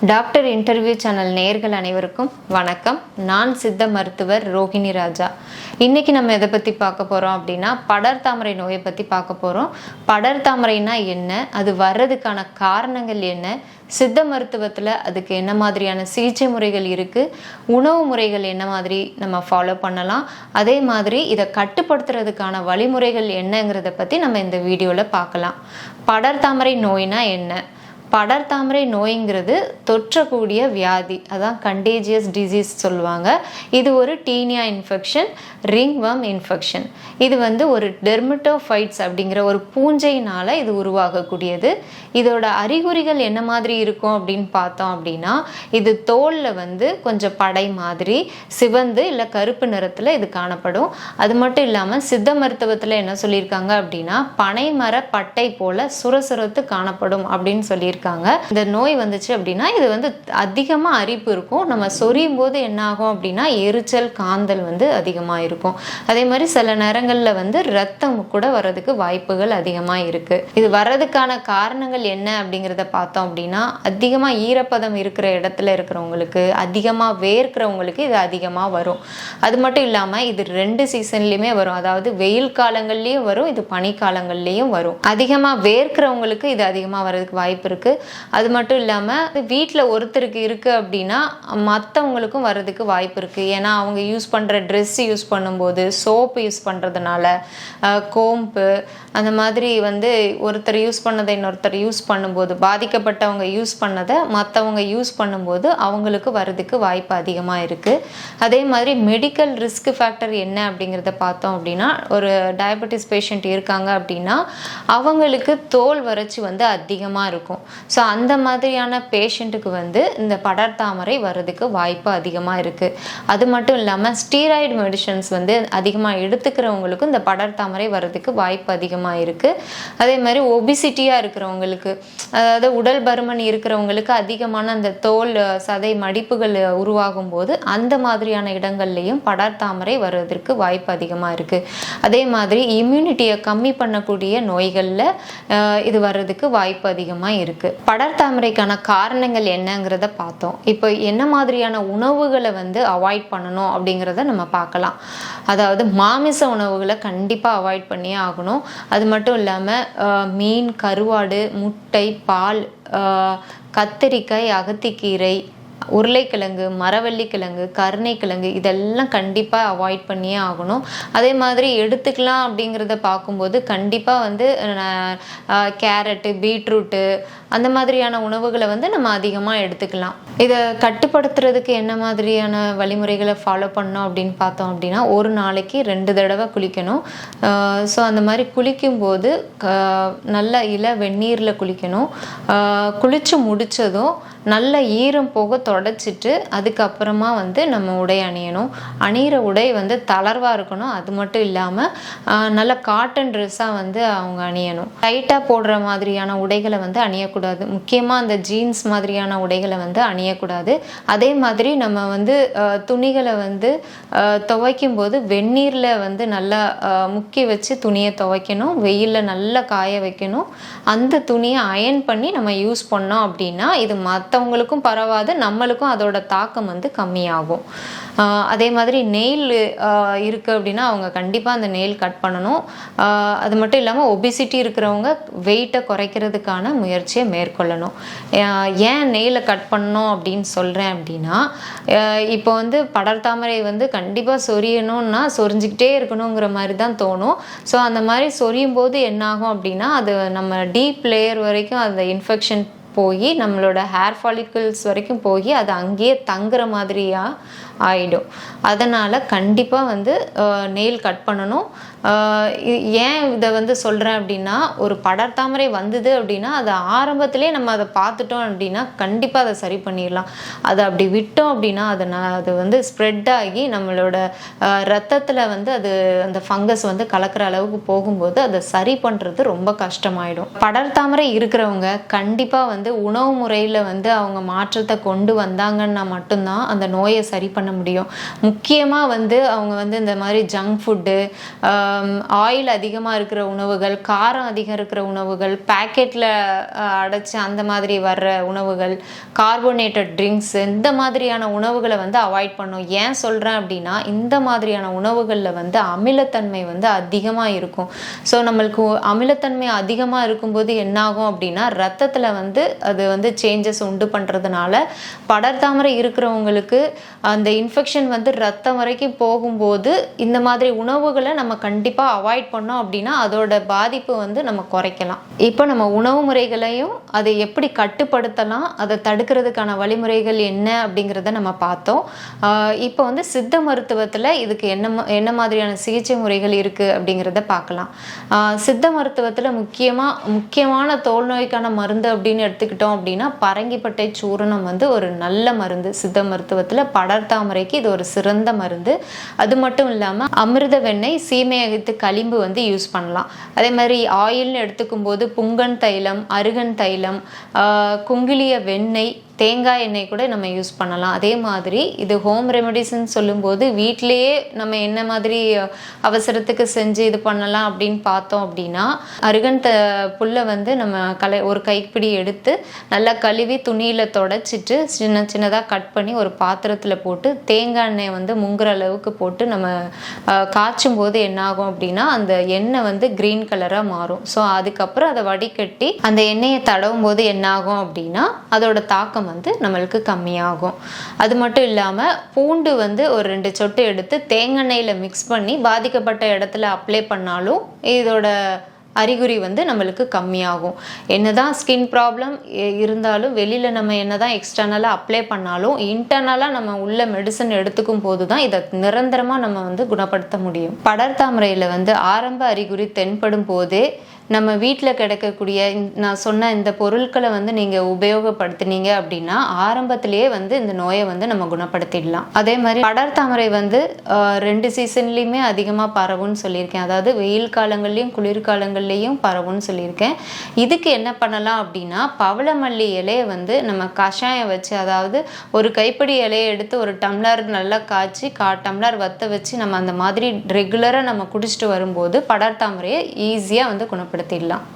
Doctor interview channel நேயர்கள் அனைவருக்கும் வணக்கம். நான் சித்த மருத்துவர் ரோஹிணி ராஜா. இன்னைக்கு நம்ம எதை பற்றி பார்க்க போகிறோம் அப்படின்னா படர்தாமரை நோயை பற்றி பார்க்க போகிறோம். படர்தாமரைனா என்ன, அது வர்றதுக்கான காரணங்கள் என்ன, சித்த மருத்துவத்தில் அதுக்கு என்ன மாதிரியான சிகிச்சை முறைகள் இருக்குது, உணவு முறைகள் என்ன மாதிரி நம்ம ஃபாலோ பண்ணலாம், அதே மாதிரி இதை கட்டுப்படுத்துறதுக்கான வழிமுறைகள் என்னங்கிறத பற்றி நம்ம இந்த வீடியோவில் பார்க்கலாம். படர்தாமரை நோய்னா என்ன? படர்தாமரை நோய்ங்கிறது தொற்றக்கூடிய வியாதி, அதான் கண்டேஜியஸ் டிசீஸ் சொல்லுவாங்க. இது ஒரு டீனியா இன்ஃபெக்ஷன், ரிங்வர்ம் இன்ஃபெக்ஷன். இது ஒரு டெர்மட்டோஃபைட்ஸ் அப்படிங்கிற ஒரு பூஞ்சையினால் இது உருவாகக்கூடியது. இதோட அறிகுறிகள் என்ன மாதிரி இருக்கும் அப்படின்னு பார்த்தோம் அப்படின்னா, இது தோலில் கொஞ்சம் படை மாதிரி சிவந்து இல்லை கருப்பு நிறத்தில் இது காணப்படும். அது மட்டும் இல்லாமல் சித்த மருத்துவத்தில் என்ன சொல்லியிருக்காங்க அப்படின்னா, பனைமர பட்டை போல சுரசுரத்து காணப்படும் அப்படின்னு சொல்லியிருக்காங்க. இந்த நோய் வந்துச்சு அப்படின்னா இது அதிகமாக அரிப்பு இருக்கும். நம்ம சொரியும் போது என்ன ஆகும் அப்படின்னா எரிச்சல், காந்தல் அதிகமாக இருக்கும். அதே மாதிரி சில நேரங்களில் ரத்தம் கூட வர்றதுக்கு வாய்ப்புகள் அதிகமாக இருக்கு. இது வர்றதுக்கான காரணங்கள் என்ன அப்படிங்கிறத பார்த்தோம் அப்படின்னா, அதிகமாக ஈரப்பதம் இருக்கிற இடத்துல இருக்கிறவங்களுக்கு, அதிகமாக வேர்க்கிறவங்களுக்கு இது அதிகமாக வரும். அது மட்டும் இல்லாமல் இது 2 சீசன்லையுமே வரும். அதாவது வெயில் காலங்கள்லேயும் வரும், இது பனிக்காலங்கள்லேயும் வரும். அதிகமாக வேர்க்கிறவங்களுக்கு இது அதிகமாக வர்றதுக்கு வாய்ப்பு இருக்கு. அது மட்டும் இல்லாமல் வீட்டில் ஒருத்தருக்கு இருக்குது அப்படின்னா மற்றவங்களுக்கும் வர்றதுக்கு வாய்ப்பு இருக்குது. ஏன்னா அவங்க யூஸ் பண்ணுற ட்ரெஸ் யூஸ் பண்ணும்போது, சோப்பு யூஸ் பண்ணுறதுனால, கோம்பு அந்த மாதிரி ஒருத்தர் யூஸ் பண்ணதை இன்னொருத்தர் யூஸ் பண்ணும்போது, பாதிக்கப்பட்டவங்க யூஸ் பண்ணதை மற்றவங்க யூஸ் பண்ணும்போது அவங்களுக்கு வர்றதுக்கு வாய்ப்பு அதிகமாக இருக்குது. அதே மாதிரி மெடிக்கல் ரிஸ்க் ஃபேக்டர் என்ன அப்படிங்கிறத பார்த்தோம் அப்படின்னா, ஒரு டயபெட்டிஸ் பேஷண்ட் இருக்காங்க அப்படின்னா அவங்களுக்கு தோல் வறட்சி அதிகமாக இருக்கும். ஸோ அந்த மாதிரியான பேஷண்ட்டுக்கு இந்த படர்தாமரை வர்றதுக்கு வாய்ப்பு அதிகமாக இருக்குது. அது மட்டும் இல்லாமல் ஸ்டீராய்டு மெடிசன்ஸ் அதிகமாக எடுத்துக்கிறவங்களுக்கும் இந்த படர்தாமரை வர்றதுக்கு வாய்ப்பு அதிகமாக இருக்குது. அதே மாதிரி ஒபிசிட்டியாக இருக்கிறவங்களுக்கு, அதாவது உடல் பருமன் இருக்கிறவங்களுக்கு அதிகமான அந்த தோல் சதை மடிப்புகள் உருவாகும் போது அந்த மாதிரியான இடங்கள்லையும் படர்தாமரை வர்றதற்கு வாய்ப்பு அதிகமாக இருக்குது. அதே மாதிரி இம்யூனிட்டியை கம்மி பண்ணக்கூடிய நோய்களில் இது வர்றதுக்கு வாய்ப்பு அதிகமாக இருக்குது. படர்தாமரைக்கான காரணங்கள் என்னங்கிறத பார்த்தோம். இப்போ என்ன மாதிரியான உணவுகளை அவாய்ட் பண்ணணும் அப்படிங்கிறத நம்ம பார்க்கலாம். அதாவது மாமிச உணவுகளை கண்டிப்பாக அவாய்ட் பண்ணியே ஆகணும். அது மட்டும் இல்லாமல் மீன், கருவாடு, முட்டை, பால், கத்திரிக்காய், அகத்திக்கீரை, உருளைக்கிழங்கு, மரவள்ளிக்கிழங்கு, கருணைக்கிழங்கு இதெல்லாம் கண்டிப்பாக அவாய்ட் பண்ணியே ஆகணும். அதே மாதிரி எடுத்துக்கலாம் அப்படிங்கிறத பார்க்கும்போது கண்டிப்பாக கேரட்டு, பீட்ரூட்டு அந்த மாதிரியான உணவுகளை நம்ம அதிகமாக எடுத்துக்கலாம். இதை கட்டுப்படுத்துறதுக்கு என்ன மாதிரியான வழிமுறைகளை ஃபாலோ பண்ணோம் அப்படின்னு பார்த்தோம் அப்படின்னா, ஒரு நாளைக்கு 2 தடவை குளிக்கணும். ஸோ அந்த மாதிரி குளிக்கும்போது நல்ல வெந்நீரில் குளிக்கணும். குளித்து முடித்ததும் நல்ல ஈரம் போக தொடச்சிட்டு அதுக்கப்புறமா நம்ம உடை அணியணும். அணிகிற உடை தளர்வாக இருக்கணும். அது மட்டும் இல்லாமல் நல்ல காட்டன் ட்ரெஸ்ஸாக அவங்க அணியணும். டைட்டாக போடுற மாதிரியான உடைகளை அணியக்கூடாது. முக்கியமாக அந்த ஜீன்ஸ் மாதிரியான உடைகளை அணியக்கூடாது. அதே மாதிரி நம்ம துணிகளை துவைக்கும் போது வெந்நீரில் நல்லா முக்கி வச்சு துணியை துவைக்கணும். வெயிலில் நல்லா காய வைக்கணும். அந்த துணியை அயன் பண்ணி நம்ம யூஸ் பண்ணோம் அப்படின்னா இது மற்றவங்களுக்கும் பரவாது, நம்மளுக்கும் அதோட தாக்கம் கம்மியாகும். அதே மாதிரி நெயில் இருக்குது அப்படின்னா அவங்க கண்டிப்பாக அந்த நெயில் கட் பண்ணணும். அது மட்டும் இல்லாமல் ஒபிசிட்டி இருக்கிறவங்க வெயிட்டை குறைக்கிறதுக்கான முயற்சியை மேற்கொள்ளணும். ஏன் நெயிலை கட் பண்ணணும் அப்படின்னு சொல்கிறேன் அப்படின்னா, இப்போ படர்தாமரை கண்டிப்பாக சொரியணும்னா சொரிஞ்சிக்கிட்டே இருக்கணுங்கிற மாதிரி தான் தோணும். ஸோ அந்த மாதிரி சொரியும் போது என்னாகும் அப்படின்னா அது நம்ம டீப் லேயர் வரைக்கும் அந்த இன்ஃபெக்ஷன் போய் நம்மளோட ஹேர் ஃபாலிக்கிள்ஸ் வரைக்கும் போய் அது அங்கேயே தங்குற மாதிரியாக ஆயிடும். அதனால் கண்டிப்பாக நெயில் கட் பண்ணணும். ஏன் இதை சொல்கிறேன் அப்படின்னா, ஒரு படர்தாமரை வந்தது அப்படின்னா அது ஆரம்பத்திலே நம்ம அதை பார்த்துட்டோம் அப்படின்னா கண்டிப்பாக அதை சரி பண்ணிடலாம். அதை அப்படி விட்டோம் அப்படின்னா அது ஸ்ப்ரெட் ஆகி நம்மளோட ரத்தத்தில் அது அந்த ஃபங்கஸ் கலக்கிற அளவுக்கு போகும்போது அதை சரி பண்ணுறது ரொம்ப கஷ்டமாயிடும். படர்தாமரை இருக்கிறவங்க கண்டிப்பாக உணவு முறையில் அவங்க மாற்றத்தை கொண்டு வந்தாங்கன்னா மட்டும்தான் அந்த நோயை சரி பண்ண பண்ண முடியும். முக்கியமாக வந்து அவங்க வந்து இந்த மாதிரி ஜங்க் ஃபுட்டு, ஆயில் அதிகமாக இருக்கிற உணவுகள், காரம் அதிகம் இருக்கிற உணவுகள், பேக்கெட்டில் அடைச்சி அந்த மாதிரி வர்ற உணவுகள், கார்போனேட்டட் ட்ரிங்க்ஸ், இந்த மாதிரியான உணவுகளை வந்து அவாய்ட் பண்ணும். ஏன் சொல்கிறேன் அப்படின்னா, இந்த மாதிரியான உணவுகளில் வந்து அமிலத்தன்மை வந்து அதிகமாக இருக்கும். ஸோ நம்மளுக்கு அமிலத்தன்மை அதிகமாக இருக்கும்போது என்னாகும் அப்படின்னா, ரத்தத்தில் வந்து அது வந்து சேஞ்சஸ் உண்டு பண்ணுறதுனால படர்தாமரை இருக்கிறவங்களுக்கு அந்த இன்ஃபெக்ஷன் வந்து ரத்தம் வரைக்கும் போகும்போது இந்த மாதிரி உணவுகளை நம்ம கண்டிப்பாக அவாய்ட் பண்ணோம் அப்படின்னா அதோட பாதிப்பு வந்து நம்ம குறைக்கலாம். இப்போ நம்ம உணவு முறைகளையும் அதை எப்படி கட்டுப்படுத்தலாம், அதை தடுக்கிறதுக்கான வழிமுறைகள் என்ன அப்படிங்கிறத நம்ம பார்த்தோம். இப்போ வந்து சித்த மருத்துவத்தில் இதுக்கு என்ன மாதிரியான சிகிச்சை முறைகள் இருக்குது அப்படிங்கிறத பார்க்கலாம். சித்த மருத்துவத்தில் முக்கியமான தோல் நோய்க்கான மருந்து அப்படின்னு எடுத்துக்கிட்டோம் அப்படின்னா பரங்கிப்பட்டை சூரணம் வந்து ஒரு நல்ல மருந்து. சித்த மருத்துவத்தில் படர்தாமரைக்கு இது ஒரு சிறந்த மருந்து. அது மட்டும் இல்லாமல் அமிர்த வெண்ணெய், சீமையகத்து களிம்பு வந்து யூஸ் பண்ணலாம். அதே மாதிரி ஆயில்னு எடுத்துக்கும் போது புங்கன் தைலம், அருகன் தைலம், குங்கிலிய வெண்ணெய், தேங்காய் எண்ணெய் கூட நம்ம யூஸ் பண்ணலாம். அதே மாதிரி இது ஹோம் ரெமெடிஸ்ன்னு சொல்லும்போது வீட்டிலேயே நம்ம என்ன மாதிரி அவசரத்துக்கு செஞ்சு இது பண்ணலாம் அப்படின்னு பார்த்தோம் அப்படின்னா, அருகன் புல்லை வந்து நம்ம ஒரு கைப்பிடி எடுத்து நல்லா கழுவி துணியில் தொடச்சிட்டு சின்னதாக கட் பண்ணி ஒரு பாத்திரத்தில் போட்டு தேங்காய் எண்ணெய் வந்து முங்குற அளவுக்கு போட்டு நம்ம காய்ச்சும் போது என்னாகும் அப்படின்னா அந்த எண்ணெய் வந்து கிரீன் கலராக மாறும். ஸோ அதுக்கப்புறம் அதை வடிகட்டி அந்த எண்ணெயை தடவும் போது என்னாகும் அப்படின்னா அதோட தாக்கம் வந்து நம்மளுக்கு கம்மியாகும். அது மட்டும் இல்லாமல் பூண்டு வந்து ஒரு 2 சொட்டு எடுத்து தேங்காய் மிக்ஸ் பண்ணி பாதிக்கப்பட்ட இடத்துல அப்ளை பண்ணாலும் இதோட அறிகுறி வந்து நம்மளுக்கு கம்மியாகும். என்னதான் ஸ்கின் ப்ராப்ளம் இருந்தாலும் வெளியில் நம்ம என்னதான் எக்ஸ்டர்னலாக அப்ளை பண்ணாலும் இன்டர்னலாக நம்ம உள்ள மெடிசன் எடுத்துக்கும் போது தான் இதை நிரந்தரமாக நம்ம வந்து குணப்படுத்த முடியும். படர்தாமரையில் வந்து ஆரம்ப அறிகுறி தென்படும் போதே நம்ம வீட்டில் கிடைக்கக்கூடிய நான் சொன்ன இந்த பொருட்களை வந்து நீங்கள் உபயோகப்படுத்தினீங்க அப்படின்னா ஆரம்பத்திலேயே வந்து இந்த நோயை வந்து நம்ம குணப்படுத்திடலாம். அதே மாதிரி படர்தாமரை வந்து 2 சீசன்லேயுமே அதிகமாக பரவும்னு சொல்லியிருக்கேன். அதாவது வெயில் காலங்கள்லையும் குளிர்காலங்கள்லேயும் பரவும்னு சொல்லியிருக்கேன். இதுக்கு என்ன பண்ணலாம் அப்படின்னா, பவளமல்லி இலையை வந்து நம்ம கஷாயம் வச்சு, அதாவது ஒரு கைப்பிடி இலையை எடுத்து ஒரு டம்ளர் நல்லா காய்ச்சி 1/4 டம்ளர் வத்த வச்சு நம்ம அந்த மாதிரி ரெகுலராக நம்ம குடிச்சிட்டு வரும்போது படர்தாமரையை ஈஸியாக வந்து குணப்படுத்திடலாம்.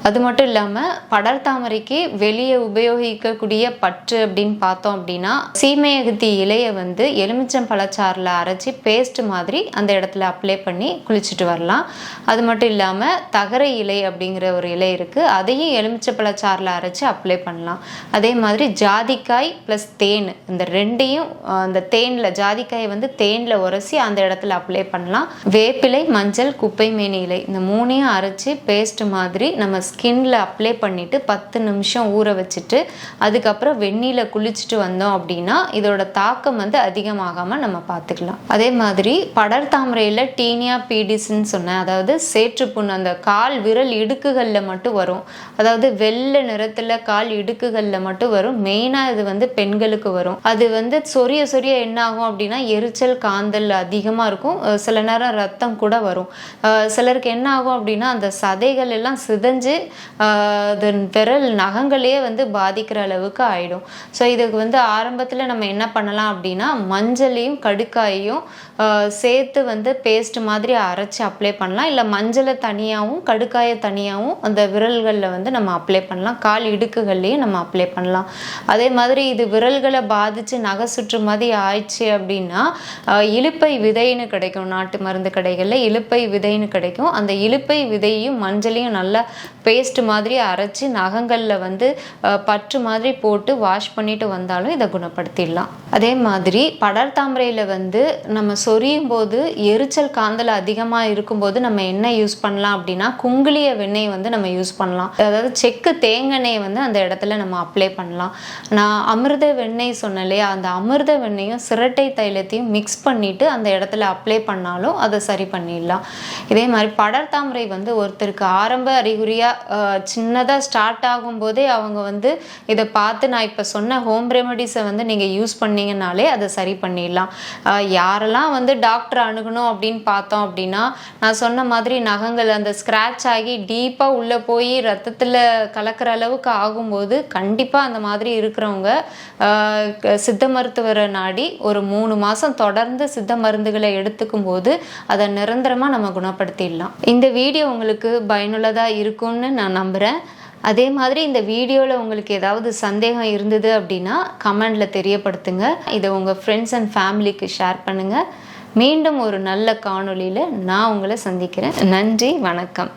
அது மட்டும் இல்லாமல் படர்தாமரைக்கு வெளியே உபயோகிக்கக்கூடிய பற்று அப்படின்னு பார்த்தோம் அப்படின்னா, சீமையகத்தி இலையை வந்து எலுமிச்சம் பழச்சாறில் அரைச்சி பேஸ்ட் மாதிரி அந்த இடத்துல அப்ளை பண்ணி குளிச்சுட்டு வரலாம். அது மட்டும் இல்லாமல் தகரை இலை அப்படிங்கிற ஒரு இலை இருக்குது, அதையும் எலுமிச்சை பழச்சாறில் அரைச்சி அப்ளை பண்ணலாம். அதே மாதிரி ஜாதிக்காய் ப்ளஸ் தேன், இந்த ரெண்டையும் அந்த தேனில் ஜாதிக்காயை வந்து தேனில் உரசி அந்த இடத்துல அப்ளை பண்ணலாம். வேப்பிலை, மஞ்சள், குப்பை மேனி இலை, இந்த 3ஐயும் அரைச்சி பேஸ்ட் மாதிரி நம்ம ஸ்கின்ல அப்ளை பண்ணிட்டு 10 நிமிஷம் ஊற வச்சுட்டு அதுக்கப்புறம் வெந்நீரில் குளிச்சுட்டு வந்தோம் அப்படின்னா இதோட தாக்கம் வந்து அதிகமாகாமல் நம்ம பார்த்துக்கலாம். அதே மாதிரி படர்தாமரையில் டீனியா பீடிஸ்ன்னு சொன்னேன், அதாவது சேற்றுப்புண் அந்த கால் விரல் இடுக்குகளில் மட்டும் வரும். அதாவது வெள்ளை நிறத்தில் கால் இடுக்குகளில் மட்டும் வரும். மெயினாக இது வந்து பெண்களுக்கு வரும். அது வந்து சொரிய என்ன ஆகும் அப்படின்னா எரிச்சல், காந்தல் அதிகமாக இருக்கும். சில நேரம் ரத்தம் கூட வரும். சிலருக்கு என்ன ஆகும் அப்படின்னா அந்த சதைகள் எல்லாம் சிதைஞ்சு விரல் நகங்களே வந்து பாதிக்கிற அளவுக்கு ஆயிடும். ஸோ இதுக்கு வந்து ஆரம்பத்தில் நம்ம என்ன பண்ணலாம் அப்படின்னா மஞ்சளையும் கடுக்காயையும் சேர்த்து வந்து பேஸ்ட் மாதிரி அரைச்சி அப்ளை பண்ணலாம். இல்லை மஞ்சளை தனியாகவும் கடுக்காயை தனியாகவும் அந்த விரல்களில் வந்து நம்ம அப்ளை பண்ணலாம். கால் இடுக்குகள்லையும் நம்ம அப்ளை பண்ணலாம். அதே மாதிரி இது விரல்களை பாதித்து நகை சுற்று மாதிரி ஆயிடுச்சு அப்படின்னா இலுப்பை விதைன்னு கிடைக்கும். நாட்டு மருந்து கடைகளில் இலுப்பை விதைன்னு கிடைக்கும். அந்த இலுப்பை விதையும் மஞ்சளையும் நல்லா பேஸ்ட் மாதிரி அரைச்சி நகங்களில் வந்து பற்று மாதிரி போட்டு வாஷ் பண்ணிட்டு வந்தாலும் இதை குணப்படுத்திடலாம். அதே மாதிரி படர்தாமரையில் வந்து நம்ம சொரியும் போது எரிச்சல், காந்தல் அதிகமாக இருக்கும்போது நம்ம என்ன யூஸ் பண்ணலாம் அப்படின்னா குங்கிலிய வெண்ணெய் வந்து நம்ம யூஸ் பண்ணலாம். அதாவது செக்கு தேங்காய் வந்து அந்த இடத்துல நம்ம அப்ளை பண்ணலாம். நான் அமிர்த வெண்ணெய் சொன்னேன் இல்லையா, அந்த அமிர்த வெண்ணெயும் சிரட்டை தைலத்தையும் மிக்ஸ் பண்ணிட்டு அந்த இடத்துல அப்ளை பண்ணாலும் அதை சரி பண்ணிடலாம். இதே மாதிரி படர்தாமரை வந்து ஒருத்தருக்கு ஆரம்ப அறிகுறியாக சின்னதாக ஸ்டார்ட் ஆகும்போதே அவங்க வந்து இதை பார்த்து நான் இப்போ சொன்ன ஹோம் ரெமெடிஸை வந்து நீங்கள் யூஸ் பண்ணீங்க சொன்னீங்கன்னாலே அதை சரி பண்ணிடலாம். யாரெல்லாம் வந்து டாக்டர் அணுகணும் அப்படின்னு பார்த்தோம் அப்படின்னா, நான் சொன்ன மாதிரி நகங்கள் அந்த ஸ்க்ராட்ச் ஆகி டீப்பாக உள்ளே போய் ரத்தத்தில் கலக்கிற அளவுக்கு ஆகும்போது கண்டிப்பாக அந்த மாதிரி இருக்கிறவங்க சித்த மருத்துவரை நாடி ஒரு 3 மாதம் தொடர்ந்து சித்த மருந்துகளை எடுத்துக்கும் போது அதை நிரந்தரமாக நம்ம குணப்படுத்திடலாம். இந்த வீடியோ உங்களுக்கு பயனுள்ளதாக இருக்கும்னு நான் நம்புகிறேன். அதே மாதிரி இந்த வீடியோவில் உங்களுக்கு ஏதாவது சந்தேகம் இருந்தது அப்படின்னா கமெண்டில் தெரியப்படுத்துங்க. இதை உங்கள் ஃப்ரெண்ட்ஸ் அண்ட் ஃபேமிலிக்கு ஷேர் பண்ணுங்கள். மீண்டும் ஒரு நல்ல காணொளியில் நான் உங்களை சந்திக்கிறேன். நன்றி, வணக்கம்.